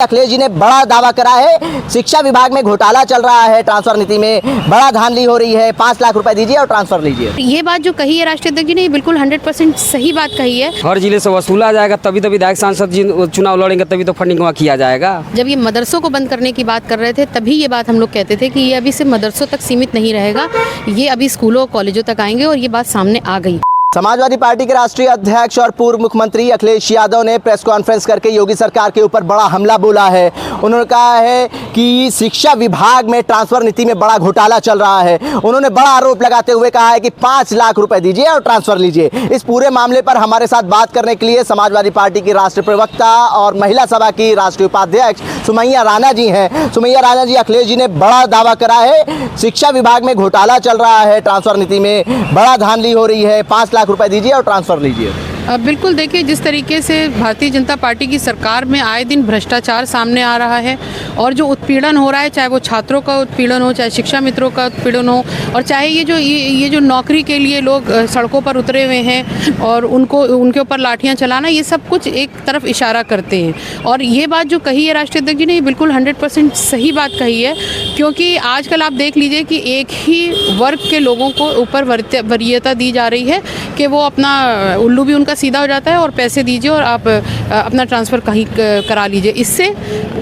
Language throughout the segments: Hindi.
अखिलेश जी ने बड़ा दावा करा है, शिक्षा विभाग में घोटाला चल रहा है, ट्रांसफर नीति में बड़ा धांधली हो रही है, 5 लाख रुपए दीजिए और ट्रांसफर लीजिए। ये बात जो कही है राष्ट्रीय अध्यक्ष जी ने, ये बिल्कुल 100% सही बात कही है। हर जिले से वसूला जाएगा तभी तो विधायक सांसद जी चुनाव लड़ेंगे, तभी तो फंडिंग वहाँ किया जाएगा। जब ये मदरसों को बंद करने की बात कर रहे थे तभी ये बात हम लोग कहते थे कि ये अभी सिर्फ मदरसों तक सीमित नहीं रहेगा, ये अभी स्कूलों कॉलेजों तक आएंगे और ये बात सामने आ गई। समाजवादी पार्टी के राष्ट्रीय अध्यक्ष और पूर्व मुख्यमंत्री अखिलेश यादव ने प्रेस कॉन्फ्रेंस करके योगी सरकार के ऊपर बड़ा हमला बोला है। उन्होंने कहा है कि शिक्षा विभाग में ट्रांसफर नीति में बड़ा घोटाला चल रहा है। उन्होंने बड़ा आरोप लगाते हुए कहा है कि 5 लाख रुपए दीजिए और ट्रांसफर लीजिए। इस पूरे मामले पर हमारे साथ बात करने के लिए समाजवादी पार्टी की राष्ट्रीय प्रवक्ता और महिला सभा की राष्ट्रीय उपाध्यक्ष सुमैया राणा जी हैं। सुमैया राणा जी, अखिलेश जी ने बड़ा दावा करा है, शिक्षा विभाग में घोटाला चल रहा है, ट्रांसफर नीति में बड़ा धांधली हो रही है, 5 लाख रुपए दीजिए और ट्रांसफर लीजिए। बिल्कुल, देखिए जिस तरीके से भारतीय जनता पार्टी की सरकार में आए दिन भ्रष्टाचार सामने आ रहा है और जो उत्पीड़न हो रहा है, चाहे वो छात्रों का उत्पीड़न हो, चाहे शिक्षा मित्रों का उत्पीड़न हो, और चाहे ये जो नौकरी के लिए लोग सड़कों पर उतरे हुए हैं और उनके ऊपर लाठियां चलाना, ये सब कुछ एक तरफ इशारा करते हैं। और ये बात जो कही है राष्ट्रीय अध्यक्ष जी ने, ये बिल्कुल 100% सही बात कही है, क्योंकि आजकल आप देख लीजिए कि एक ही वर्ग के लोगों को ऊपर वरीयता दी जा रही है कि वो अपना उल्लू भी उनका सीधा हो जाता है और पैसे दीजिए और आप अपना ट्रांसफ़र कहीं करा लीजिए। इससे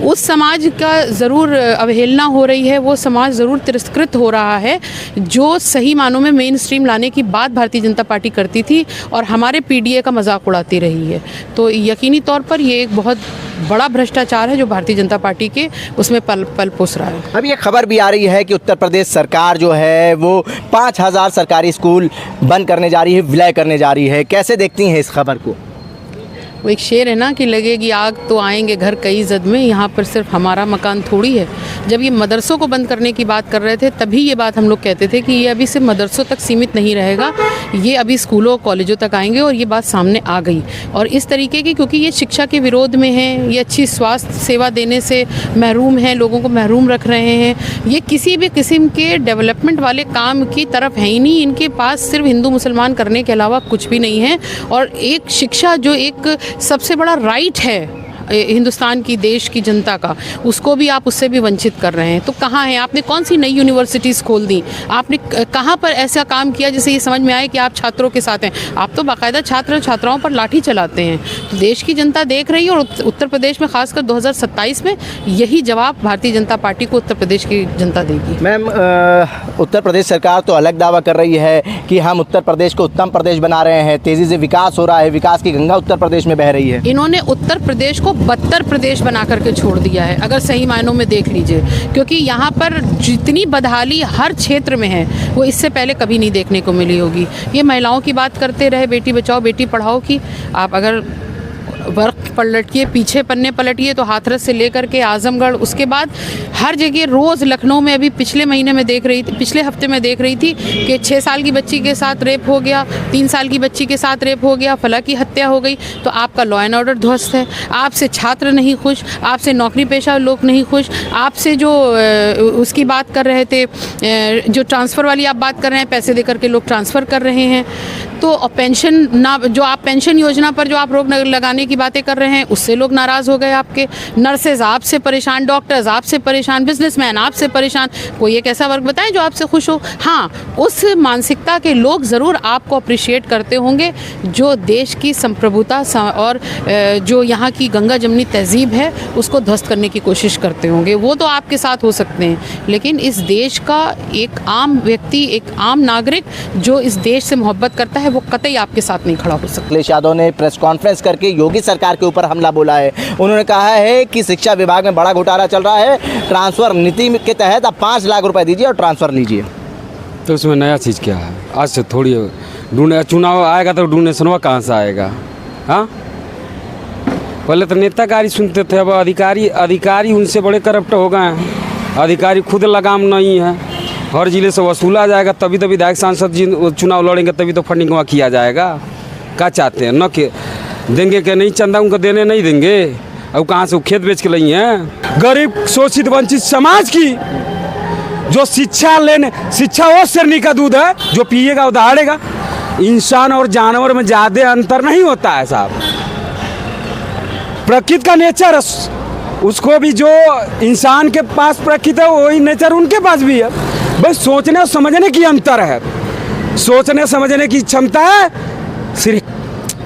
उस समाज का ज़रूर अवहेलना हो रही है, वो समाज ज़रूर तिरस्कृत हो रहा है जो सही मानों में मेन स्ट्रीम लाने की बात भारतीय जनता पार्टी करती थी और हमारे पीडीए का मजाक उड़ाती रही है। तो यकीनी तौर पर ये एक बहुत बड़ा भ्रष्टाचार है जो भारतीय जनता पार्टी के उसमें पल पोस रहा है। अब ये खबर भी आ रही है कि उत्तर प्रदेश सरकार जो है वो 5000 सरकारी स्कूल बंद करने जा रही है, विलय करने जा रही है। कैसे देखती हैं इस खबर को? वो एक शेर है ना कि लगेगी आग तो आएंगे घर कई जद में, यहाँ पर सिर्फ हमारा मकान थोड़ी है। जब ये मदरसों को बंद करने की बात कर रहे थे तभी ये बात हम लोग कहते थे कि ये अभी सिर्फ मदरसों तक सीमित नहीं रहेगा, ये अभी स्कूलों कॉलेजों तक आएंगे और ये बात सामने आ गई। और इस तरीके की, क्योंकि ये शिक्षा के विरोध में है, ये अच्छी स्वास्थ्य सेवा देने से महरूम हैं, लोगों को महरूम रख रहे हैं, ये किसी भी किस्म के डेवलपमेंट वाले काम की तरफ है ही नहीं। इनके पास सिर्फ हिंदू मुसलमान करने के अलावा कुछ भी नहीं है। और एक शिक्षा जो एक सबसे बड़ा राइट है हिंदुस्तान की, देश की जनता का, उसको भी आप उससे भी वंचित कर रहे हैं। तो कहाँ है? आपने कौन सी नई यूनिवर्सिटीज़ खोल दी? आपने कहाँ पर ऐसा काम किया जिससे ये समझ में आए कि आप छात्रों के साथ हैं? आप तो बाकायदा छात्र छात्राओं पर लाठी चलाते हैं। तो देश की जनता देख रही है और उत्तर प्रदेश में खासकर 2027 में यही जवाब भारतीय जनता पार्टी को उत्तर प्रदेश की जनता देगी। मैम, उत्तर प्रदेश सरकार तो अलग दावा कर रही है कि हम उत्तर प्रदेश को उत्तम प्रदेश बना रहे हैं, तेज़ी से विकास हो रहा है, विकास की गंगा उत्तर प्रदेश में बह रही है। इन्होंने उत्तर प्रदेश को बदतर प्रदेश बना करके छोड़ दिया है, अगर सही मायनों में देख लीजिए, क्योंकि यहाँ पर जितनी बदहाली हर क्षेत्र में है वो इससे पहले कभी नहीं देखने को मिली होगी। ये महिलाओं की बात करते रहे, बेटी बचाओ बेटी पढ़ाओ की, आप अगर वर्क पलटिए, पीछे पन्ने पलटिए तो हाथरस से लेकर के आजमगढ़, उसके बाद हर जगह रोज़ लखनऊ में अभी पिछले महीने में देख रही थी, पिछले हफ्ते में देख रही थी कि 6 साल की बच्ची के साथ रेप हो गया, 3 साल की बच्ची के साथ रेप हो गया, फला की हत्या हो गई। तो आपका लॉ एंड ऑर्डर ध्वस्त है, आपसे छात्र नहीं खुश, आपसे नौकरी पेशा लोग नहीं खुश, आपसे जो उसकी बात कर रहे थे, जो ट्रांसफ़र वाली आप बात कर रहे हैं, पैसे दे करके लोग ट्रांसफ़र कर रहे हैं। तो पेंशन ना, जो आप पेंशन योजना पर जो आप रोक लगाने की बातें कर रहे हैं उससे लोग नाराज़ हो गए आपके। नर्सेज आपसे परेशान, डॉक्टर्स आपसे परेशान, बिजनेसमैन आपसे परेशान। कोई एक ऐसा वर्ग बताएं जो आपसे खुश हो? हाँ, उस मानसिकता के लोग ज़रूर आपको अप्रिशिएट करते होंगे जो देश की संप्रभुता और जो यहाँ की गंगा जमनी तहजीब है उसको ध्वस्त करने की कोशिश करते होंगे। वो तो आपके साथ हो सकते हैं, लेकिन इस देश का एक आम व्यक्ति, एक आम नागरिक जो इस देश से मोहब्बत करता है, वो कतई आपके साथ नहीं खड़ा हो सकता। अखिलेश यादव ने प्रेस कॉन्फ्रेंस करके योगी सरकार के ऊपर हमला बोला है। उन्होंने कहा है कि शिक्षा विभाग में बड़ा घोटाला चल रहा है, ट्रांसफर नीति के तहत आप 5 लाख रुपए दीजिए और ट्रांसफर लीजिए। तो उसमें नया चीज़ क्या है? आज से थोड़ी चुनाव आएगा तो डोनेशनवा कहाँ से आएगा? हाँ, पहले तो नेताकारी सुनते थे, अब अधिकारी उनसे बड़े करप्ट हो गए हैं। अधिकारी खुद लगाम नहीं है, हर जिले से वसूला जाएगा तभी तो विधायक सांसद जी चुनाव लड़ेंगे, तभी तो फंडिंग वहाँ किया जाएगा। क्या चाहते हैं? न कि देंगे कि नहीं, चंदा उनको देने नहीं देंगे। अब कहाँ से खेत बेच के लाई हैं? गरीब शोषित वंचित समाज की जो शिक्षा वो शेरनी का दूध है, जो पिएगा वो दहाड़ेगा। इंसान और जानवर में ज़्यादा अंतर नहीं होता है साहब। प्रकृति का नेचर उसको भी जो इंसान के पास प्रकृति है वही नेचर उनके पास भी है। बस सोचने और समझने की अंतर है। सोचने समझने की क्षमता है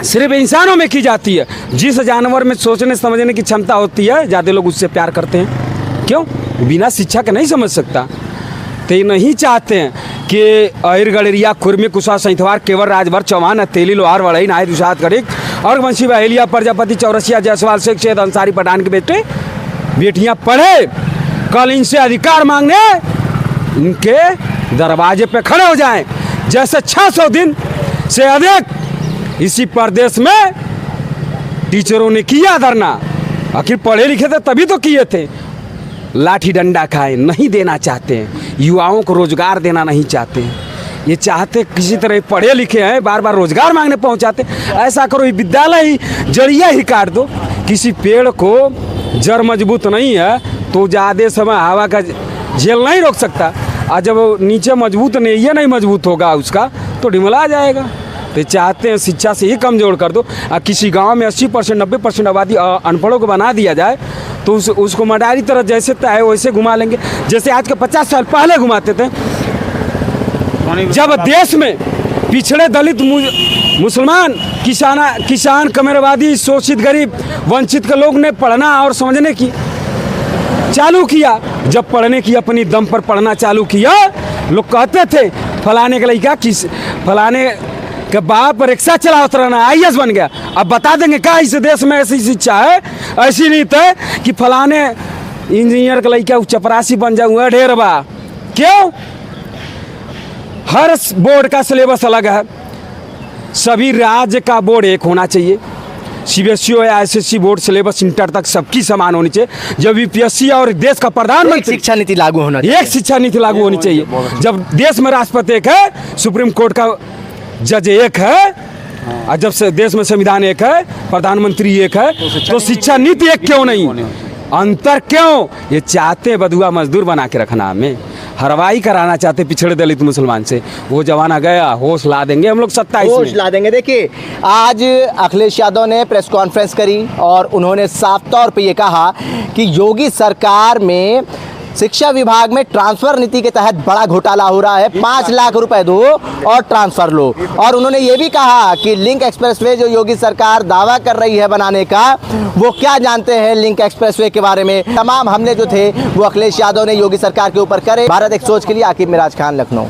सिर्फ इंसानों में की जाती है। जिस जानवर में सोचने समझने की क्षमता होती है ज़्यादा लोग उससे प्यार करते हैं। क्यों? बिना शिक्षा के नहीं समझ सकता। तो ये नहीं चाहते हैं कि अहिर गड़रिया खुरमी कुशा सैंथवार केवल राजभर चौहान तेली लोहार वड़ई नायद उषाद करिक और वंशी बहेलिया प्रजापति चौरसिया जायसवाल शेख सैयद अंसारी पठान के बेटे बेटियां पढ़े, कल इनसे अधिकार मांगने इनके दरवाजे पे खड़े हो जाएं। जैसे 600 दिन से अधिक इसी प्रदेश में टीचरों ने किया धरना, आखिर पढ़े लिखे थे तभी तो किए थे। लाठी डंडा खाए नहीं देना चाहते हैं, युवाओं को रोजगार देना नहीं चाहते हैं। ये चाहते किसी तरह पढ़े लिखे हैं बार बार रोजगार मांगने पहुंचाते। ऐसा करो ये विद्यालय ही जड़िया ही काट दो। किसी पेड़ को जड़ मजबूत नहीं है तो ज़्यादा समय हवा का झेल नहीं रोक सकता, और जब नीचे मजबूत नहीं ये नहीं मजबूत होगा उसका तो डिमला जाएगा। तो चाहते हैं शिक्षा से ही कमजोर कर दो। किसी गांव में 80% 90% आबादी अनपढ़ों को बना दिया जाए तो उसको मडारी तरह जैसे है वैसे घुमा लेंगे, जैसे आज के 50 साल पहले घुमाते थे। जब देश में पिछड़े दलित मुसलमान किसान कमेरवादी शोषित गरीब वंचित के लोग ने पढ़ना और समझने की चालू किया, जब पढ़ने की अपनी दम पर पढ़ना चालू किया, लोग कहते थे फलाने का लड़का फलाने के बाप रिक्शा चलावत रहना IAS बन गया। अब बता देंगे क्या इस देश में ऐसी शिक्षा है, ऐसी नीति है कि फलाने इंजीनियर का लड़का चपरासी बन जाऊँगा ढेर बा। क्यों? हर बोर्ड का सिलेबस अलग है। सभी राज्य का बोर्ड एक होना चाहिए। CBSE या SSC बोर्ड सिलेबस इंटर तक सबकी समान होनी चाहिए। जब UPSC और देश का प्रधानमंत्री शिक्षा नीति लागू होना एक शिक्षा नीति लागू होनी चाहिए। जब देश में राष्ट्रपति एक है, सुप्रीम कोर्ट का जज एक है, और जब से देश में संविधान एक है, प्रधानमंत्री एक है, तो शिक्षा नीति एक क्यों नहीं? अंतर क्यों? ये चाहते बधुआ मजदूर बना के रखना, हमें हरवाई कराना चाहते पिछड़े दलित मुसलमान से। वो जमाना गया, होश ला देंगे हम लोग 27 होश ला देंगे। देखिए आज अखिलेश यादव ने प्रेस कॉन्फ्रेंस करी और उन्होंने साफ तौर पे ये कहा कि योगी सरकार में शिक्षा विभाग में ट्रांसफर नीति के तहत बड़ा घोटाला हो रहा है। 5 लाख रुपए दो और ट्रांसफर लो। और उन्होंने ये भी कहा कि लिंक एक्सप्रेसवे जो योगी सरकार दावा कर रही है बनाने का, वो क्या जानते हैं लिंक एक्सप्रेसवे के बारे में। तमाम हमले जो थे वो अखिलेश यादव ने योगी सरकार के ऊपर करे। भारत एक सोच के लिए आकिब मिराज खान, लखनऊ।